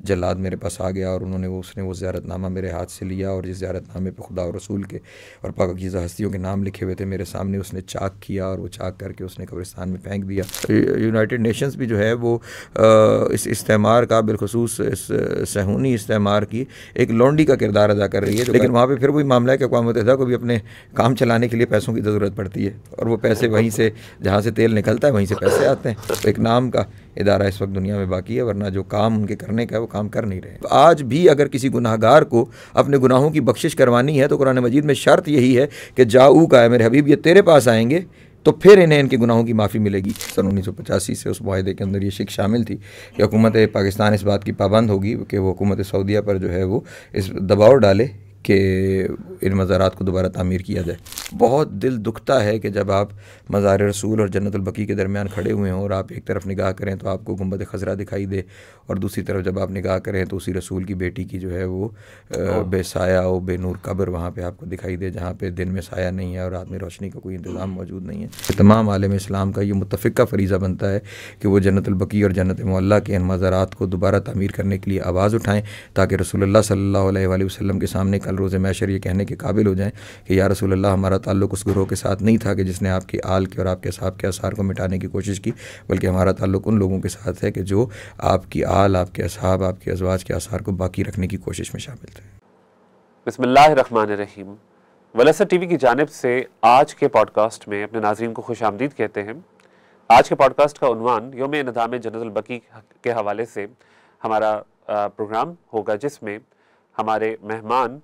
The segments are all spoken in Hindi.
जल्लाद मेरे पास आ गया और उसने वो ज़ियारतनामा मेरे हाथ से लिया और जिस ज़ियारतनामे पे खुदा और रसूल के और पाकीज़ा हस्तियों के नाम लिखे हुए थे मेरे सामने उसने चाक किया और वो चाक करके उसने कब्रिस्तान में फेंक दिया। यूनाइटेड नेशंस भी जो है वो इस इस्तेमार का, बिलखसूस इस सहूनी इस्तेमार की एक लौंडी का किरदार अदा कर रही है। लेकिन वहाँ पर फिर वही मामला है कि अक़वाम मुत्तहिदा को भी अपने काम चलाने के लिए पैसों की ज़रूरत पड़ती है और वो पैसे वहीं से, जहाँ से तेल निकलता है वहीं से पैसे आते हैं। तो एक नाम का इदारा इस वक्त दुनिया में बाकी है, वरना जो काम उनके करने का है वो काम कर नहीं रहे। आज भी अगर किसी गुनाहगार को अपने गुनाहों की बख्शिश करवानी है तो कुरान मजीद में शर्त यही है कि जाऊ का है मेरे हबीब, ये तेरे पास आएंगे तो फिर इन्हें इनके गुनाहों की माफ़ी मिलेगी। सन 1985 से उस मुआहदे के अंदर ये शिक शामिल थी कि हुकूमत पाकिस्तान इस बात की पाबंद होगी कि वो हुकूमत सऊदीया पर जो है वो इस दबाव डाले कि इन मज़ारात को दोबारा तामीर किया जाए। बहुत दिल दुखता है कि जब आप मज़ार रसूल और जन्नतुल बकी के दरमियान खड़े हुए हों और आप एक तरफ निगाह करें तो आपको गुंबद खज़रा दिखाई दे और दूसरी तरफ जब आप निगाह करें तो उसी रसूल की बेटी की जो है वो बेसाया और बेनूर कब्र वहाँ पे आपको दिखाई दे, जहाँ पे दिन में साया नहीं है और रात में रोशनी का कोई इंतज़ाम मौजूद नहीं है। तमाम आलम इस्लाम का ये मुत्तफ़िक़ा फ़रीज़ा बनता है कि वो जन्नतुल बकी और जन्नत मुअल्ला के इन मज़ारात को दोबारा तामीर करने के लिए आवाज़ उठाएँ ताकि रसूलुल्लाह सल्लल्लाहु अलैहि वसल्लम के सामने कल रोज़े महशर ये कहने के काबिल हो जाएं कि या रसूलुल्लाह, हमारा ताल्लुक़ उस गिरोह के साथ नहीं था कि जिसने आपकी आल के और आपके असहाब के आसार को मिटाने की कोशिश की, बल्कि हमारा ताल्लुक़ उन लोगों के साथ है कि जो आपकी आल, आपके असहाब, आपके अज़वाज के आसार को बाकी रखने की कोशिश में शामिल थे। बिस्मिल्लाहिर्रहमानिर्रहीम। वलसत टीवी की जानिब से आज के पॉडकास्ट में अपने नाज़रीन को खुश आमदीद कहते हैं। आज के पॉडकास्ट का उन्वान यौम इंतज़ाम जन्नतुल बकी के हवाले से हमारा प्रोग्राम होगा, जिसमें हमारे मेहमान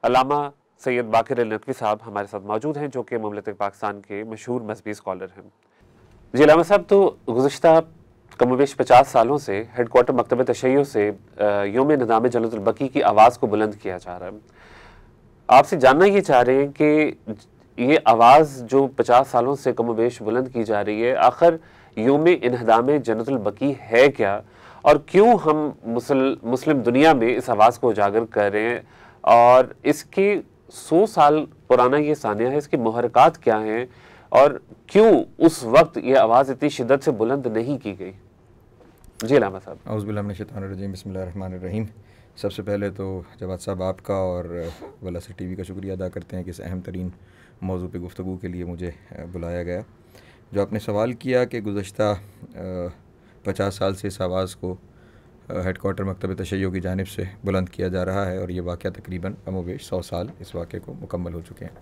अल्लामा सैयद बाक़िर अल-नक़वी साहब हमारे साथ मौजूद हैं, जो कि मुमलिकत पाकिस्तान के मशहूर मज़हबी स्कॉलर हैं। जी अल्लामा साहब, तो गुज़िश्ता कमोबेश 50 सालों से हेडक्वार्टर मकतब तशय्युअ से यौम इंतज़ाम जन्नतुल बकी की आवाज़ को बुलंद किया जा रहा है। आपसे जानना ये चाह रहे हैं कि ये आवाज़ जो 50 सालों से कमोबेश बुलंद की जा रही है, आखिर यौम इंतज़ाम जन्नतुल बकी है क्या, और क्यों हम मुस्लिम दुनिया में इस आवाज़ को उजागर कर रहे हैं, और इसके 100 साल पुराना ये सानिया है, इसके मुहर्रकात क्या हैं, और क्यों उस वक्त ये आवाज़ इतनी शिद्दत से बुलंद नहीं की गई? जी अल्लामा साहब। औज़ु बिल्लाहि मिनश शैतानिर रजीम, बिस्मिल्लाहिर्रहमानिर्रहीम। सबसे पहले तो जवाद साहब आपका और वलसत टीवी का शुक्रिया अदा करते हैं कि इस अहम तरीन मौजू पे गुफ्तगू के लिए मुझे बुलाया गया। जो आपने सवाल किया कि गुज़श्ता 50 साल से इस आवाज़ को हेडक्वार्टर मकतब तशय्युअ की जानिब से बुलंद किया जा रहा है और ये वाक़या तकरीबन कमोबेश 100 साल इस वाक़े को मुकम्मल हो चुके हैं।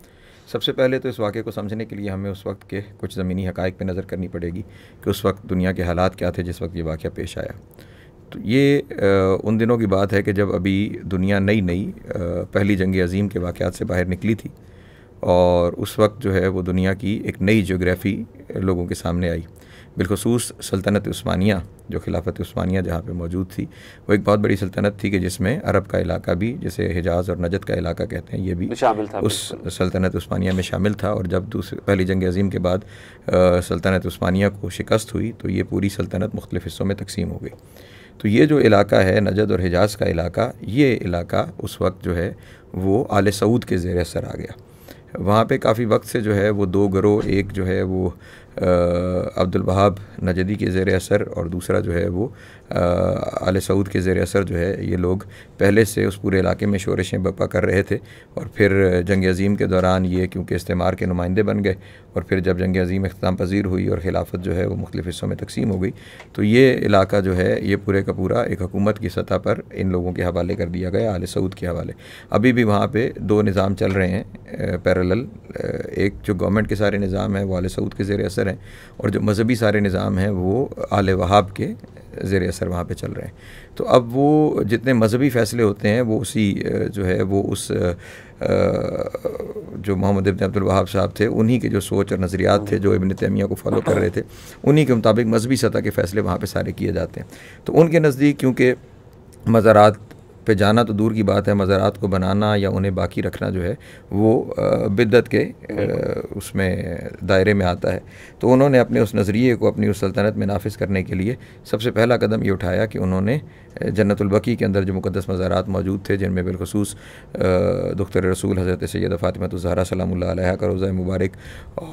सबसे पहले तो इस वाक़े को समझने के लिए हमें उस वक्त के कुछ ज़मीनी हक़ाइक़ पे नज़र करनी पड़ेगी कि उस वक्त दुनिया के हालात क्या थे जिस वक्त ये वाक़या पेश आया। तो ये उन दिनों की बात है कि जब अभी दुनिया नई पहली जंग अज़ीम के वाक़यात से बाहर निकली थी और उस वक्त जो है वो दुनिया की एक नई ज्योग्राफ़ी लोगों के सामने आई। बिलखसूस सल्तनत उस्मानिया, जो खिलाफत उस्मानिया जहाँ पे मौजूद थी, वो एक बहुत बड़ी सल्तनत थी कि जिसमें अरब का इलाका भी, जिसे हिजाज़ और नजद का इलाका कहते हैं, ये भी शामिल था, उस सल्तनत उस्मानिया में शामिल था। और जब पहली जंग अज़ीम के बाद सल्तनत उस्मानिया को शिकस्त हुई तो ये पूरी सल्तनत मुख्तलिफ़ हिस्सों में तकसीम हो गई। तो ये जो इलाका है नजद और हिजाज़ का इलाका, ये इलाका उस वक्त जो है वो आले सऊद के ज़ेर असर आ गया। वहाँ पे काफ़ी वक्त से जो है वो दो गिरोह, एक जो है वो अब्दुल वहाब नजदी के ज़ेर असर और दूसरा जो है वो आले सऊद के ज़ेर असर जो है, ये लोग पहले से उस पूरे इलाके में शोरशें बर्पा कर रहे थे। और फिर जंग अज़ीम के दौरान ये क्योंकि इस्तेमार के नुमाइंदे बन गए और फिर जब जंग अज़ीम इख्तिताम पज़ीर हुई और खिलाफत जो है वो मुख्तलिफ़ हिस्सों में तकसीम हो गई, तो ये इलाका जो है ये पूरे का पूरा एक हुकूमत की सतह पर इन लोगों के हवाले कर दिया गया, आले सऊद के हवाले। अभी भी वहाँ पर दो निज़ाम चल रहे हैं पैरेलल। एक जो गवर्नमेंट के सारे निज़ाम हैं वो आले सऊद के ज़ेर असर हैं और जो मजहबी सारे निज़ाम हैं वो आले वहाब के ज़ेर असर वहाँ पे चल रहे हैं। तो अब वो जितने मजहबी फ़ैसले होते हैं वो उसी जो है वो उस जो मोहम्मद इब्न अब्दुल वहाब साहब थे, उन्हीं के जो सोच और नज़रियात थे, जो इब्न तैमिया को फॉलो कर रहे थे, उन्हीं के मुताबिक मजहबी सतह के फ़ैसले वहाँ पे सारे किए जाते हैं। तो उनके नज़दीक क्योंकि मज़ारात पे जाना तो दूर की बात है, मज़ारात को बनाना या उन्हें बाकी रखना जो है वो बिद्दत के उसमें दायरे में आता है। तो उन्होंने अपने उस नज़रिए को अपनी उस सल्तनत में नाफिज करने के लिए सबसे पहला कदम ये उठाया कि उन्होंने जन्नतुल बकी के अंदर जो मुक़द्दस मज़ारात मौजूद थे, जिनमें बिलखुसूस दुख्तर रसूल हज़रत सैयदा फ़ातिमा ज़हरा सलामुल्लाह अलैहा का रोज़ा मुबारक,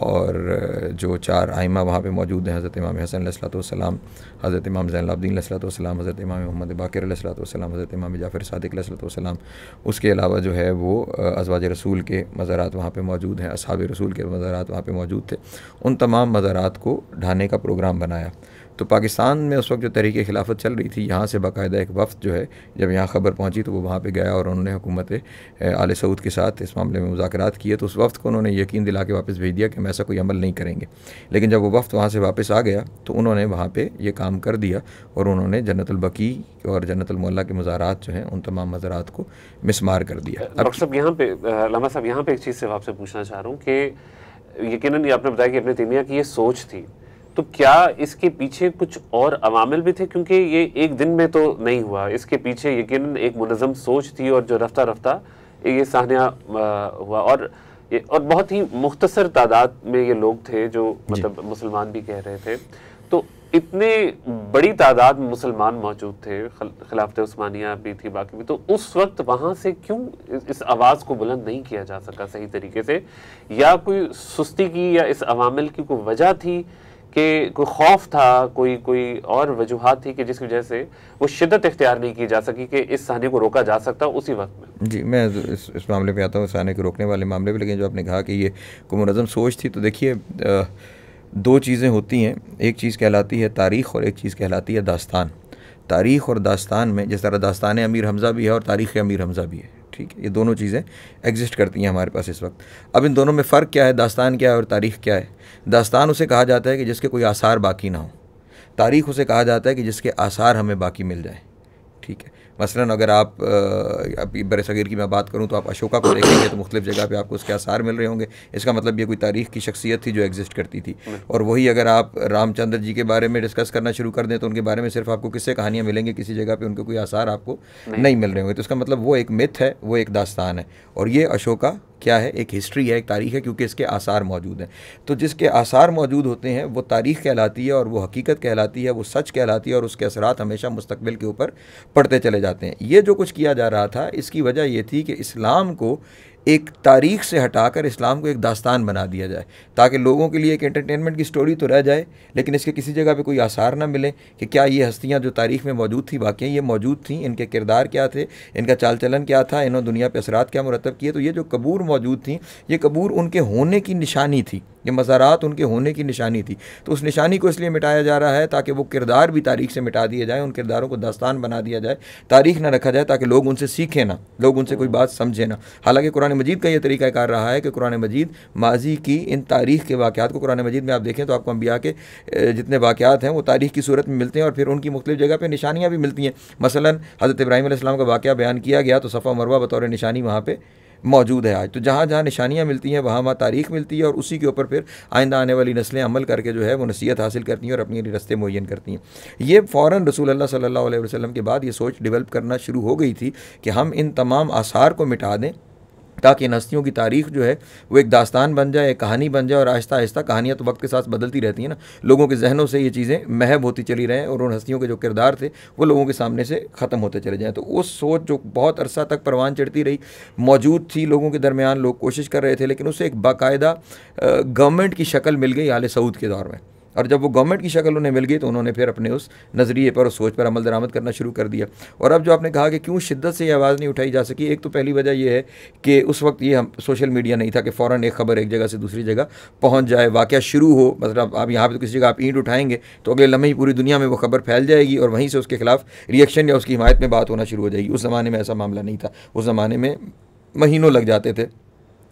और जो 4 आइमा वहाँ पे मौजूद हैं, हज़रत इमाम हसन अलैहिस्सलाम, हज़रत इमाम ज़ैनुल आबिदीन अलैहिस्सलाम, हज़रत इमाम मोहम्मद बाक़िर अलैहिस्सलाम, हज़रत इमाम जाफ़र सादिक़ अलैहिस्सलाम। उसके अलावा जो है वो अज़वाज रसूल के मज़ारात वहाँ पे मौजूद हैं, असहाब रसूल के मज़ारात वहाँ पे मौजूद थे। उन तमाम मज़ारात को ढाने का प्रोग्राम बनाया। तो पाकिस्तान में उस वक्त जो तहरीक खिलाफत चल रही थी, यहाँ से बाकायदा एक वफ़द जो है जब यहाँ ख़बर पहुँची तो वो वहाँ पे गया और उन्होंने हुकूमत आले सऊद के साथ इस मामले में मुज़ाकरात किए। तो उस वफ़द को उन्होंने यकीन दिला के वापस भेज दिया कि हम ऐसा कोई अमल नहीं करेंगे। लेकिन जब वो वफ़द वहाँ से वापस आ गया तो उन्होंने वहाँ पर ये काम कर दिया और उन्होंने जन्नतुल बकी और जन्नतुल मुअल्ला के मज़ारात जो हैं उन तमाम मज़ारात को मिसमार कर दिया। डॉक्टर साहब यहाँ पे लामा साहब यहाँ पे एक चीज़ से आपसे पूछना चाह रहा हूँ कि यकीनन ये आपने बताया कि इब्न तैमिया की ये सोच थी, तो क्या इसके पीछे कुछ और अवामिल भी थे? क्योंकि ये एक दिन में तो नहीं हुआ, इसके पीछे यकीनन एक मुनज़्ज़म सोच थी और जो रफ्ता रफ्ता ये साहनिया हुआ, और बहुत ही मुख्तसर तादाद में ये लोग थे जो मतलब मुसलमान भी कह रहे थे। तो इतने बड़ी तादाद में मुसलमान मौजूद थे, खिलाफत उस्मानिया भी थी, बाकी भी, तो उस वक्त वहाँ से क्यों इस आवाज़ को बुलंद नहीं किया जा सका सही तरीके से? या कोई सुस्ती की या इस अवामिल की कोई वजह थी कि कोई खौफ था, कोई और वजूहात थी कि जिसकी वजह से वो शिद्दत इख्तियार नहीं की जा सकी कि इस साहने को रोका जा सकता उसी वक्त में? जी, मैं इस मामले पे आता हूँ, साहने को रोकने वाले मामले में। लेकिन जो आपने कहा कि ये कोई मुनज़्ज़म सोच थी, तो देखिए 2 चीज़ें होती हैं, एक चीज़ कहलाती है तारीख़ और एक चीज़ कहलाती है दास्तान। तारीख़ और दास्तान में जिस तरह दास्तान अमीर हमज़ा भी है और तारीख़ अमीर हमज़ा भी है, ठीक है, ये दोनों चीज़ें एग्जिस्ट करती हैं हमारे पास इस वक्त। अब इन दोनों में फ़र्क क्या है, दास्तान क्या है और तारीख़ क्या है? दास्तान उसे कहा जाता है कि जिसके कोई आसार बाकी ना हो, तारीख़ उसे कहा जाता है कि जिसके आसार हमें बाकी मिल जाए, ठीक है। मसलन अगर आप अभी बरसगीर की मैं बात करूं तो आप अशोका को देखेंगे तो मुख्तलिफ़ जगह पे आपको उसके आसार मिल रहे होंगे। इसका मतलब ये कोई तारीख़ की शख्सियत थी जो एग्जिस्ट करती थी। और वही अगर आप रामचंद्र जी के बारे में डिस्कस करना शुरू कर दें तो उनके बारे में सिर्फ आपको किस्से कहानियाँ मिलेंगी, किसी जगह पर उनके कोई आसार आपको नहीं मिल रहे होंगे। तो इसका मतलब वो एक मिथ है, वो एक दास्तान है। और ये अशोका क्या है, एक हिस्ट्री है, एक तारीख़ है, क्योंकि इसके आसार मौजूद हैं। तो जिसके आसार मौजूद होते हैं वो तारीख़ कहलाती है और वो हकीकत कहलाती है, वो सच कहलाती है, और उसके असरात हमेशा मुस्तकबिल के ऊपर पड़ते चले जाते हैं। ये जो कुछ किया जा रहा था इसकी वजह ये थी कि इस्लाम को एक तारीख़ से हटाकर इस्लाम को एक दास्तान बना दिया जाए, ताकि लोगों के लिए एक एंटरटेनमेंट की स्टोरी तो रह जाए लेकिन इसके किसी जगह पे कोई आसार ना मिले कि क्या ये हस्तियाँ जो तारीख़ में मौजूद थी वाकई ये मौजूद थीं, इनके किरदार क्या थे, इनका चाल चलन क्या था, इन्होंने दुनिया पे असरात क्या मुरतब किए। तो ये जो कबूर मौजूद थी, ये कबूर उनके होने की निशानी थी, ये मज़ारात उनके होने की निशानी थी। तो उस निशानी को इसलिए मिटाया जा रहा है ताकि वो किरदार भी तारीख़ से मिटा दिए जाए, उन किरदारों को दास्तान बना दिया जाए, तारीख़ ना रखा जाए, ताकि लोग उनसे सीखें ना, लोग उनसे कोई बात समझे ना। हालांकि कुरान मजीद का ये तरीक़ाकार रहा है कि कुरान मजीद माजी की इन तारीख़ के वाक़यात को, कुरान मजीद में आप देखें तो आपको अंबिया के जितने वाक़यात हैं वो तारीख़ की सूरत में मिलते हैं और फिर उनकी मुख्तलिफ़ जगह पर निशानियाँ भी मिलती हैं। मसलन हज़रत इब्राहीम अलैहिस्सलाम का वाक़या बयान किया गया तो सफ़ा मरवा बतौर निशानी वहाँ पर मौजूद है आज। तो जहाँ जहाँ निशानियाँ मिलती हैं वहाँ तारीख़ मिलती है और उसी के ऊपर फिर आइंदा आने वाली नस्लें अमल करके जो है वो नसीहत हासिल करती हैं और अपनी रास्ते मुअय्यन करती हैं। ये फ़ौरन रसूल अल्लाह सल्लल्लाहु अलैहि वसल्लम के बाद ये सोच डेवलप करना शुरू हो गई थी कि हम इन तमाम आसार को मिटा दें ताकि इन हस्तियों की तारीख़ जो है वो एक दास्तान बन जाए, एक कहानी बन जाए। और आहिस्ता आहिस्ता कहानियाँ तो वक्त के साथ बदलती रहती हैं ना, लोगों के जहनों से ये चीज़ें महव होती चली रहें और उन हस्तियों के जो किरदार थे वो लोगों के सामने से ख़त्म होते चले जाएँ। तो उस सोच जो बहुत अरसा तक परवान चढ़ती रही, मौजूद थी लोगों के दरमियान, लोग कोशिश कर रहे थे, लेकिन उससे एक बाकायदा गवर्नमेंट की शक्ल मिल गई आले सऊद के दौर में। और जब वो गवर्नमेंट की शक्ल उन्हें मिल गई तो उन्होंने फिर अपने उस नज़रिए पर, उस सोच पर अमल दरामद करना शुरू कर दिया। और अब जो आपने कहा कि क्यों शिद्दत से ये आवाज़ नहीं उठाई जा सकी, एक तो पहली वजह यह है कि उस वक्त ये हम सोशल मीडिया नहीं था कि फ़ौरन एक ख़बर एक जगह से दूसरी जगह पहुँच जाए, वाक़या शुरू हो। मतलब आप यहाँ पर तो किसी जगह आप ईंट उठाएंगे तो अगले लम्हे ही पूरी दुनिया में वो खबर फैल जाएगी और वहीं से उसके खिलाफ रिएक्शन या उसकी हिमायत में बात होना शुरू हो जाएगी। उस ज़माने में ऐसा मामला नहीं था, उस ज़माने में महीनों लग जाते थे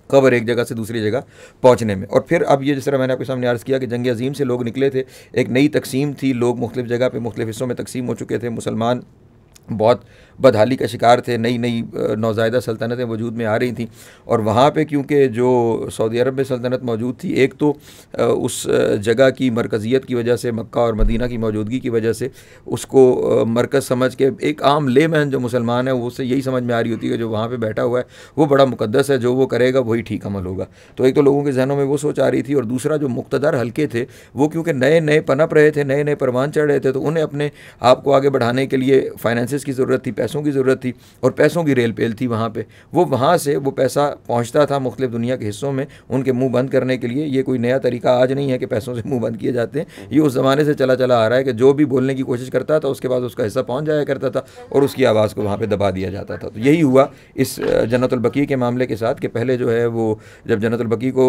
खबर एक जगह से दूसरी जगह पहुंचने में। और फिर अब ये जिस तरह मैंने आपके सामने अर्ज़ किया कि जंग अज़ीम से लोग निकले थे, एक नई तकसीम थी, लोग मुख्तलिफ़ जगह पे मुख्तलिफ़ हिस्सों में तकसीम हो चुके थे, मुसलमान बहुत बदहाली का शिकार थे, नई नई नौज़ायदा सल्तनतें वजूद में आ रही थी। और वहाँ पे क्योंकि जो सऊदी अरब में सल्तनत मौजूद थी, एक तो उस जगह की मरकज़ियत की वजह से, मक्का और मदीना की मौजूदगी की वजह से उसको मरकज़ समझ के एक आम लेमैन जो मुसलमान है वो उससे यही समझ में आ रही होती है कि जो वहाँ पे बैठा हुआ है वो बड़ा मुकद्दस है, जो वो करेगा वही ठीक अमल होगा। तो एक तो लोगों के जहनों में वो सोच आ रही थी, और दूसरा जो मुक़्तदर हल्के थे वो क्योंकि नए नए पनप रहे थे, नए नए परवान चढ़ रहे थे, तो उन्हें अपने आप को आगे बढ़ाने के लिए फाइनेंसिस की ज़रूरत थी, पैसों की ज़रूरत थी, और पैसों की रेल पेल थी वहाँ पर। वो वहाँ से वो पैसा पहुँचता था मुख्तलिफ दुनिया के हिस्सों में उनके मुँह बंद करने के लिए। ये कोई नया तरीका आज नहीं है कि पैसों से मुँह बंद किए जाते हैं, ये उस ज़माने से चला चला आ रहा है कि जो भी बोलने की कोशिश करता था उसके बाद उसका हिस्सा पहुँच जाया करता था और उसकी आवाज़ को वहाँ पे दबा दिया जाता था। तो यही हुआ इस जन्नतुल बकी के मामले के साथ कि पहले जो है वो जब जन्नतुल बकी को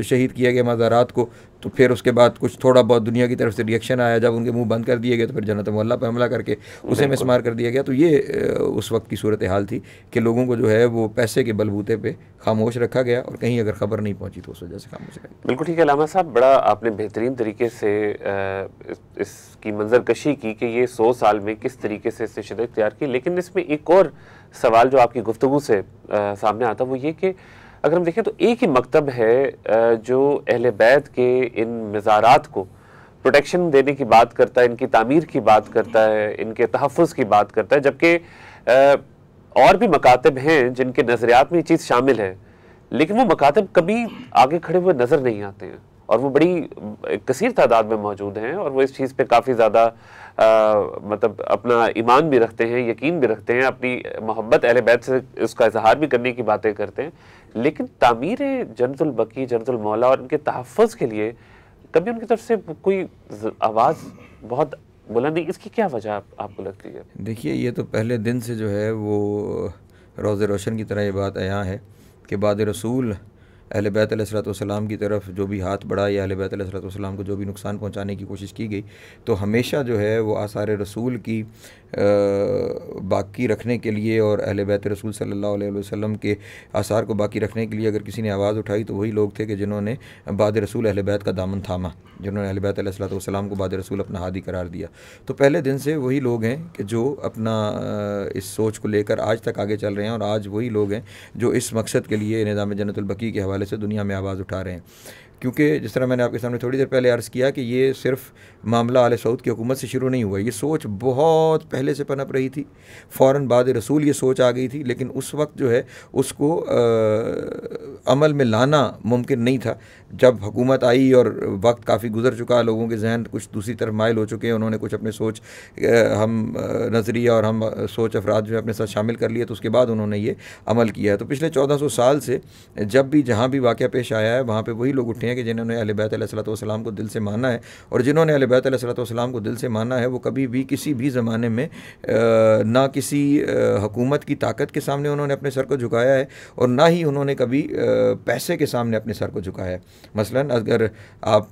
शहीद किया गया मज़ारात को, तो फिर उसके बाद कुछ थोड़ा बहुत दुनिया की तरफ से रिएक्शन आया। जब उनके मुंह बंद कर दिए गए तो फिर जन्नत मुअल्ला पर हमला करके उसे मिसमार कर दिया गया। तो ये उस वक्त की सूरत हाल थी कि लोगों को जो है वो पैसे के बलबूते पे खामोश रखा गया, और कहीं अगर ख़बर नहीं पहुंची तो उस वजह से खामोश रखा गया। बिल्कुल ठीक है अलामा साहब, बड़ा आपने बेहतरीन तरीके से इसकी मंजरकशी की कि ये 100 साल में किस तरीके से इसने शिद्दत इख्तियार की। लेकिन इसमें एक और सवाल जो आपकी गुफ्तगू से सामने आता वो ये कि अगर हम देखें तो एक ही मकतब है जो अहले बैत के इन मज़ारात को प्रोटेक्शन देने की बात करता है, इनकी तामीर की बात करता है, इनके तहफ़्फ़ुज़ की बात करता है, जबकि और भी मकातब हैं जिनके नज़रियात में ये चीज़ शामिल है, लेकिन वो मकातब कभी आगे खड़े हुए नज़र नहीं आते हैं और वो बड़ी कसीर तादाद में मौजूद हैं और वो इस चीज़ पे काफ़ी ज़्यादा मतलब अपना ईमान भी रखते हैं, यकीन भी रखते हैं, अपनी मोहब्बत अहले बैत से उसका इजहार भी करने की बातें करते हैं। लेकिन तामीर जन्नतुल बकी, जन्नतुल मौला और उनके तहफ़्फ़ुज़ के लिए कभी उनकी तरफ से कोई आवाज़ बहुत बुलंद नहीं, इसकी क्या वजह आपको लगती है? देखिए, ये तो पहले दिन से जो है वो रोज़े रोशन की तरह ये बात अयां है कि बाद रसूल अहले बैत अलैहिस्सलाम की तरफ जो भी हाथ बढ़ा या अहले बैत अलैहिस्सलाम को जो भी नुकसान पहुंचाने की कोशिश की गई, तो हमेशा जो है वो आसार रसूल की बाकी रखने के लिए और अहले बैत रसूल सल्लल्लाहु अलैहि वसल्लम के आसार को बाकी रखने के लिए अगर किसी ने आवाज़ उठाई तो वही लोग थे कि जिन्होंने बाद रसूल अहले बैत का दामन थामा, जिन्होंने अहले बैत अलैहिस्सलाम को बाद रसूल अपना हादी करार दिया। तो पहले दिन से वही लोग हैं कि जो अपना इस सोच को लेकर आज तक आगे चल रहे हैं, और आज वही लोग हैं जो इस मकसद के लिए निज़ाम जन्नतुल बकी के हवाले से दुनिया में आवाज़ उठा रहे हैं। क्योंकि जिस तरह मैंने आपके सामने थोड़ी देर पहले अर्ज़ किया कि ये सिर्फ मामला आले सऊद की हुकूमत से शुरू नहीं हुआ, ये सोच बहुत पहले से पनप रही थी, फ़ौरन बाद रसूल ये सोच आ गई थी, लेकिन उस वक्त जो है उसको अमल में लाना मुमकिन नहीं था। जब हुकूमत आई और वक्त काफ़ी गुजर चुका, लोगों के जहन कुछ दूसरी तरफ माइल हो चुके हैं, उन्होंने कुछ अपने सोच हम नज़रिया और हम सोच अफराद जो है अपने साथ शामिल कर लिए, तो उसके बाद उन्होंने ये अमल किया है। तो पिछले 1400 साल से जब भी जहाँ भी वाक़या पेश आया है वहाँ पर वही लोग उठे हैं कि जिन्होंने अहले बैत अलैहिस्सलाम को दिल से माना है, और जिन्होंने अहले बैत अलैहिस्सलाम को दिल से माना है वो कभी भी किसी भी ज़माने में ना किसी हुकूमत की ताकत के सामने उन्होंने अपने सर को झुकाया है और ना ही उन्होंने कभी पैसे के सामने अपने सर को झुकाया है। मसलन अगर आप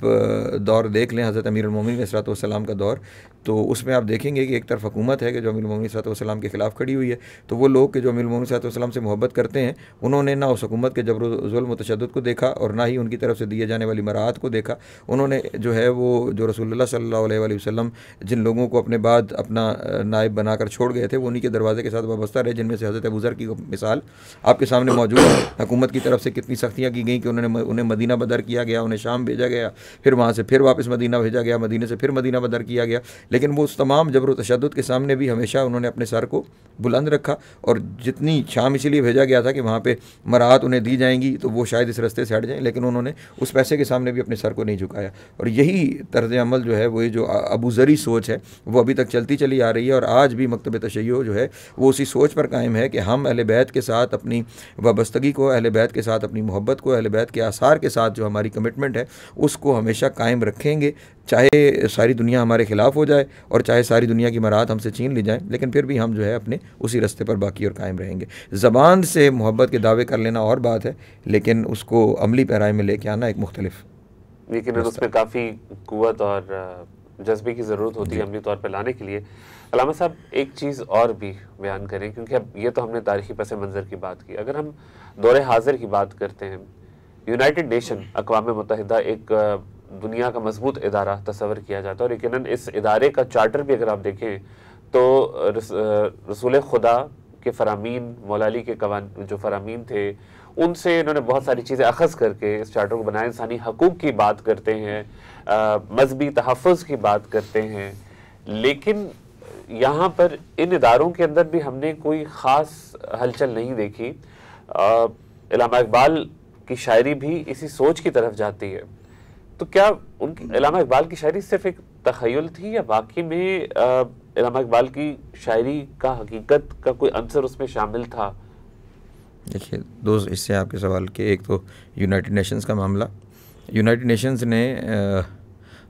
दौर देख लें हज़रत अमीरुल मोमिनीन अलैहिस्सलाम का दौर, तो उसमें आप देखेंगे कि एक तरफ हुकूमत है कि जो अमीरुल मोमिनीन अलैहिस्सलाम के ख़िलाफ़ खड़ी हुई है, तो वो लोग के जो अमीरुल मोमिनीन अलैहिस्सलाम से मोहब्बत करते हैं उन्होंने ना उस हुकूमत के जबर ज़ुल्म व तशद्दुद को देखा और ना ही उनकी तरफ से दिए जाने वाली मराहत को देखा। उन्होंने जो है वो जो रसूलुल्लाह सल्लल्लाहु अलैहि वसल्लम जिन लोगों को अपने बाद अपना नायब बनाकर छोड़ गए थे वो उन्हीं के दरवाजे के साथ वाबस्ता रहे, जिनमें से हज़रत अबू ज़र की मिसाल आपके सामने मौजूद है। हुकूमत की तरफ से कितनी सख्तियाँ की गई कि उन्हें मदीना बदर किया गया, उन्हें शाम भेजा गया, फिर वहाँ से फिर वापस मदीना भेजा गया, मदीने से फिर मदीना बदर किया गया, लेकिन वो उस तमाम जबर तशद्दुद के सामने भी हमेशा उन्होंने अपने सर को बुलंद रखा। और जितनी शाम इसलिए भेजा गया था कि वहाँ पे मराहत उन्हें दी जाएंगी तो वो शायद इस रास्ते से हट जाएं, लेकिन उन्होंने उस पैसे के सामने भी अपने सर को नहीं झुकाया। और यही तर्ज अमल जो है वही जो अबू ज़री सोच है वो अभी तक चलती चली आ रही है, और आज भी मकतब तशय्युअ जो है वो उसी सोच पर कायम है कि हम अहले बैत के साथ अपनी वाबस्तगी को, अहले बैत के साथ अपनी मोहब्बत को, अहले बैत के आसार के साथ जो हमारी कमिटमेंट है उसको हमेशा कायम रखेंगे, चाहे सारी दुनिया हमारे ख़िलाफ़ हो जाए और चाहे सारी दुनिया की मराहत हमसे छीन ली जाए, लेकिन फिर भी हम जो है अपने उसी रास्ते पर बाकी और कायम रहेंगे। ज़बान से मोहब्बत के दावे कर लेना और बात है, लेकिन उसको अमली पैराए में लेके आना एक मुख्तलिफ, लेकिन उसमें काफ़ी क़ुव्वत और जज्बे की ज़रूरत होती है अमली तौर पर लाने के लिए। अल्लामा साहब एक चीज़ और भी बयान करें, क्योंकि अब ये तो हमने तारीख़ी पस मंज़र की बात की, अगर हम दौरे हाज़िर की बात करते हैं, यूनाइटेड नेशन अक़वाम मुत्तहिदा एक दुनिया का मजबूत इदारा तस्वर किया जाता है और यकीनन इस इदारे का चार्टर भी अगर आप देखें तो रसूल खुदा के फरामीन, मौला अली के जो फरामीन थे, उनसे इन्होंने बहुत सारी चीज़ें अखज़ करके इस चार्टर को बनाया। इंसानी हकूक़ की बात करते हैं, मजहबी तहफ़्फ़ुज़ की बात करते हैं, लेकिन यहाँ पर इन इदारों के अंदर भी हमने कोई ख़ास हलचल नहीं देखी। इल्लामा इक़बाल की शायरी भी इसी सोच की तरफ जाती है। तो क्या उनकी इल्लामा इक़बाल की शायरी सिर्फ एक तख़य्युल थी या वाकई में इल्लामा इक़बाल की शायरी का हकीकत का कोई अंसर उसमें शामिल था? देखिए, दो हिस्से आपके सवाल के। एक तो यूनाइटेड नेशंस का मामला। यूनाइटेड नेशंस ने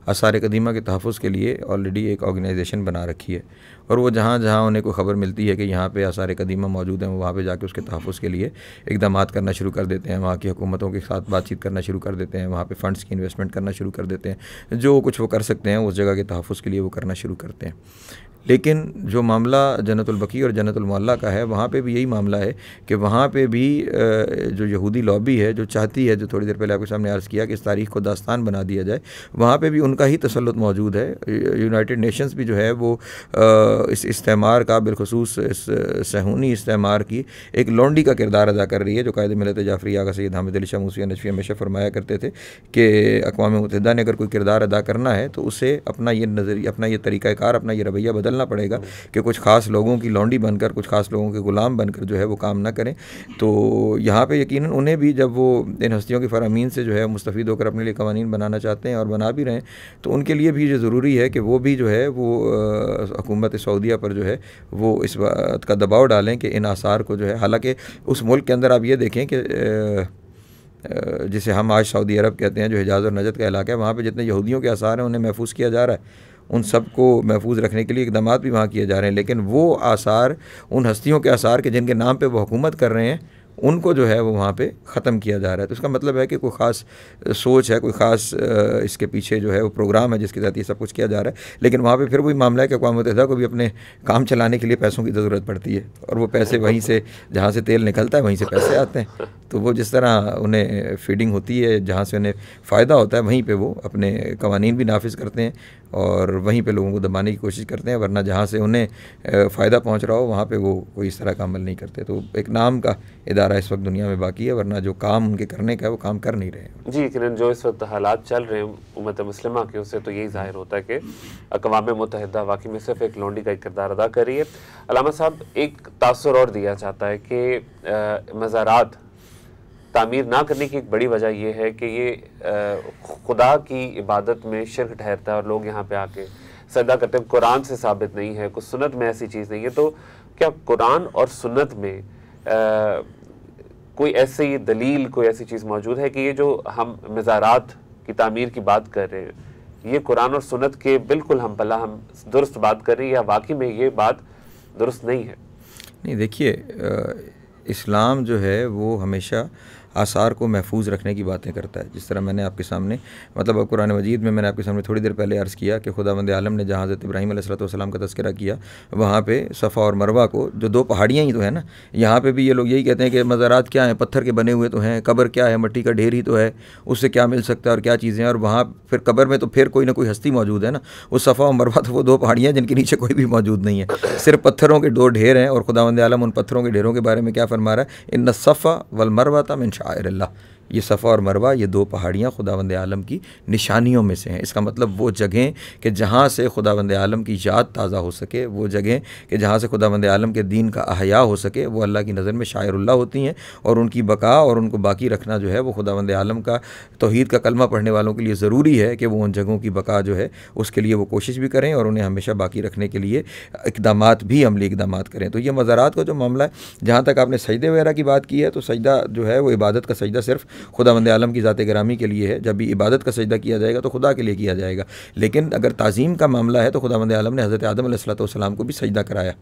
आसार कदीमा के तहफ़्फ़ुज़ के लिए ऑलरेडी एक ऑर्गेनाइजेशन बना रखी है, और वो जहाँ जहाँ उन्हें कोई ख़बर मिलती है कि यहाँ पे आसार कदीमा मौजूद हैं, वो वहाँ पे जाके उसके तहफ़्फ़ुज़ के लिए इक़दाम करना शुरू कर देते हैं। वहाँ की हुकूमतों के साथ बातचीत करना शुरू कर देते हैं, वहाँ पे फ़ंड्स की इन्वेस्टमेंट करना शुरू कर देते हैं। जो कुछ वो कर सकते हैं उस जगह के तहफ़्फ़ुज़ के लिए वो करना शुरू करते हैं। लेकिन जो मामला जन्नतुल बकी और जन्नतुल मुअल्ला का है, वहाँ पे भी यही मामला है कि वहाँ पे भी जो यहूदी लॉबी है जो चाहती है, जो थोड़ी देर पहले आपके सामने अर्ज़ किया कि इस तारीख़ को दास्तान बना दिया जाए, वहाँ पे भी उनका ही तसल्लुत मौजूद है। यूनाइटेड नेशंस भी जो है वो इस इस्तेमार का, बिलखुसूस इस सहूनी इस्तेमार की एक लौंडी का किरदार अदा कर रही है। जो कायद मिलत जाफरी आगा सैयद हामिद अली शाह मूसी नजफ़ी हमेशा फरमाया करते थे कि अक़वाम मुत्तहिदा ने अगर कोई किरदार अदा करना है तो उसे अपना ये नज़रिया, अपना ये तरीक़ाकार, अपना ये रवैया बदलना पड़ेगा कि कुछ ख़ास लोगों की लौंडी बनकर, कुछ ख़ास लोगों के ग़ुलाम बनकर जो है वो काम ना करें। तो यहाँ पे यकीनन उन्हें भी, जब वो इन हस्तियों के फ़रामीन से जो है मुस्तफ़ीद होकर अपने लिए क़वानीन बनाना चाहते हैं और बना भी रहे हैं, तो उनके लिए भी ये ज़रूरी है कि वो भी जो है वो हुकूमत सऊदिया पर जो है वो इस बात का दबाव डालें कि इन आसार को जो है, हालाँकि उस मुल्क के अंदर आप ये देखें कि जिसे हम आज सऊदी अरब कहते हैं, जो हिजाज़ और नजद का इलाका है, वहाँ पे जितने यहूदियों के आसार हैं उन्हें महफूज किया जा रहा है। उन सब को महफूज रखने के लिए इक़दाम भी वहाँ किए जा रहे हैं। लेकिन वो आसार, उन हस्तियों के आसार के जिनके नाम पे वो हुकूमत कर रहे हैं, उनको जो है वो वहाँ पे ख़त्म किया जा रहा है। तो इसका मतलब है कि कोई ख़ास सोच है, कोई ख़ास इसके पीछे जो है वो प्रोग्राम है जिसके तहत ये सब कुछ किया जा रहा है। लेकिन वहाँ पे फिर वही मामला है कि अक़वाम मुत्तहिदा को भी अपने काम चलाने के लिए पैसों की ज़रूरत पड़ती है, और वो पैसे वहीं से, जहाँ से तेल निकलता है वहीं से पैसे आते हैं। तो वो जिस तरह उन्हें फीडिंग होती है, जहाँ से उन्हें फ़ायदा होता है, वहीं पे वो अपने कवानीन भी नाफिज करते हैं और वहीं पे लोगों को दबाने की कोशिश करते हैं। वरना जहाँ से उन्हें फ़ायदा पहुँच रहा हो वहाँ पे वो कोई इस तरह का अमल नहीं करते। तो एक नाम का इदारा इस वक्त दुनिया में बाकी है, वरना जो काम उनके करने का है वो काम कर नहीं रहे हैं। जी, लेकिन जो इस वक्त हालात चल रहे हैं उम्मत मुस्लिमा के, उससे तो यही ज़ाहिर होता है कि अक़वाम मुत्तहिदा वाकई में सिर्फ एक लौंडी का एक किरदार अदा कर रही है। अल्लामा साहब, एक तासुर और दिया जाता है कि मज़ारात तामीर ना करने की एक बड़ी वजह यह है कि ये खुदा की इबादत में शिर्क ठहरता है और लोग यहाँ पे आके सजदा करते हैं। कुरान से साबित नहीं है, कुछ सुन्नत में ऐसी चीज़ नहीं है। तो क्या कुरान और सुन्नत में कोई ऐसी दलील, कोई ऐसी चीज़ मौजूद है कि ये जो हम मज़ारात की तामीर की बात कर रहे हैं, ये कुरान और सुन्नत के बिल्कुल हम पल्ला, हम दुरुस्त बात कर रहे हैं, या वाकई में ये बात दुरुस्त नहीं है? नहीं, देखिए, इस्लाम जो है वो हमेशा आसार को महफूज रखने की बातें करता है। जिस तरह मैंने आपके सामने, मतलब अब कुरान मजीद में मैंने आपके सामने थोड़ी देर पहले अर्ज़ किया कि खुदावंद आलम ने जहाँ हज़रत इब्राहीम अलैहिस्सलाम का तज़किरा किया, वहाँ पे सफ़ा और मरवा को, जो दो पहाड़ियाँ ही तो है ना, यहाँ पे भी ये लोग यही कहते हैं कि मज़ारात क्या हैं, पत्थर के बने हुए तो हैं, कब्र क्या है, मिट्टी का ढेर ही तो है, उससे क्या मिल सकता है और क्या चीज़ें हैं। और वहाँ फिर कब्र में तो फिर कोई ना कोई हस्ती मौजूद है ना। उस सफ़ा और मरवा तो वो दो पहाड़ियाँ जिनके नीचे कोई भी मौजूद नहीं है, सिर्फ पत्थरों के दो ढेर हैं। और खुदावंद आलम उन पत्थरों के ढेरों के बारे में क्या फरमा रहा है, इन्न सफ़ा वल मरवा मिन शाइरिल्लाह, ये सफ़ा और मरवा, ये दो पहाड़ियाँ खुदावंद आलम की निशानियों में से हैं। इसका मतलब वो जगहें कि जहाँ से खुदावंद आलम की याद ताज़ा हो सके, वो जगहें कि जहाँ से खुदावंद आलम के दीन का अहया हो सके, वो अल्लाह की नज़र में शाइरुल्लाह होती हैं। और उनकी बका और उनको बाकी रखना जो है वो खुदावंद आलम का, तौहीद का कलमा पढ़ने वालों के लिए ज़रूरी है कि वो उन जगहों की बका जो है उसके लिए वो कोशिश भी करें और उन्हें हमेशा बाकी रखने के लिए इक़दामात भी, अमली इक़दामात करें। तो ये मज़ारात का जो मामला है, जहाँ तक आपने सजदे वगैरह की बात की है, तो सजदा जो है वो इबादत का सजदा सिर्फ खुदावंद आलम की ज़ात गिरामी के लिए है। जब भी इबादत का सजदा किया जाएगा तो खुदा के लिए किया जाएगा। लेकिन अगर ताज़ीम का मामला है तो खुदावंद आलम ने हज़रत आदम अलैहिस्सलाम को भी सजदा कराया,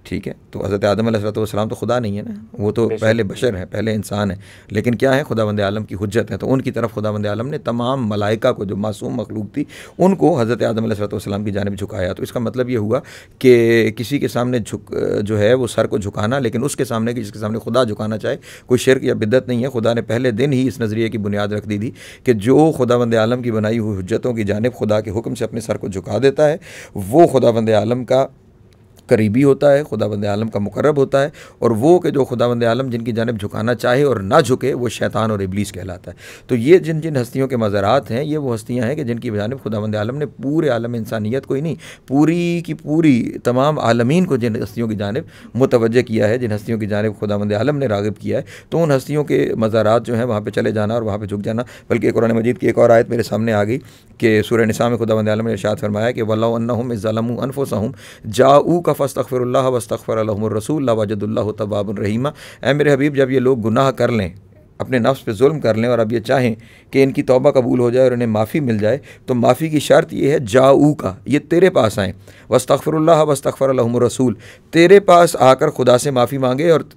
ठीक है। तो हज़रत आदम अलैहिस्सलाम तो खुदा नहीं है ना, वो तो पहले बशर हैं, पहले इंसान है। लेकिन क्या है, खुदावंद आलम की हुज्जत है। तो उनकी तरफ खुदावंद आलम ने तमाम मलाइका को, जो मासूम मखलूक थी, उनको हज़रत आदम अलैहिस्सलाम की जानिब झुकाया। तो इसका मतलब ये हुआ कि किसी के सामने जो है वो सर को झुकाना, लेकिन उसके सामने जिसके सामने खुदा झुकाना चाहे, कोई शिर्क या बिद्दत नहीं है। खुदा ने पहले दिन ही इस नज़रिए की बुनियाद रख दी थी कि जो खुदावंद आलम की बनाई हुई हुज्जतों की जानिब खुदा के हुक्म से अपने सर को झुका देता है, वो खुदावंद आलम का करीबी होता है, खुदावंद आलम का मुकर्रब होता है, और वो कि जो खुदावंद आलम जिनकी जानिब झुकाना चाहे और ना झुके वो शैतान और इब्लीस कहलाता है। तो ये जिन जिन हस्तियों के मज़ारात हैं, ये वो हस्तियाँ हैं कि जिनकी जानिब खुदावंद आलम ने पूरे आलम इंसानियत को ही नहीं, पूरी की पूरी तमाम आलमीन को जिन हस्तियों की जानिब मुतवज्जे किया है, जिन हस्तियों की जानिब खुदावंद आलम ने राग़िब किया है, तो उन हस्तियों के मज़ारात जो हैं वहाँ पर चले जाना और वहाँ पर झुक जाना। बल्कि कुरान मजीद की एक और आयत मेरे सामने आ गई कि सूरह निसा में खुदावंद आलम ने इरशाद फरमाया कि वल्लाहु अन्नहुम इज़्ज़लमू अनफुसहुम जाऊका फस्तगफिरुल्लाह वस्तगफर लहुमुर रसूल लवजदुल्लाहु तव्वाबुर रहीमा। ऐ मेरे हबीब, जब ये लोग गुनाह कर लें, अपने नफ्स पे जुल्म कर लें, और अब ये चाहें कि इनकी तौबा कबूल हो जाए और इन्हें माफ़ी मिल जाए, तो माफ़ी की शर्त ये है जाऊ का, ये तेरे पास आएँ, वस्तगफिरुल्लाह वस्तगफर लहुमुर रसूल, तेरे पास आकर खुदा से माफ़ी मांगे और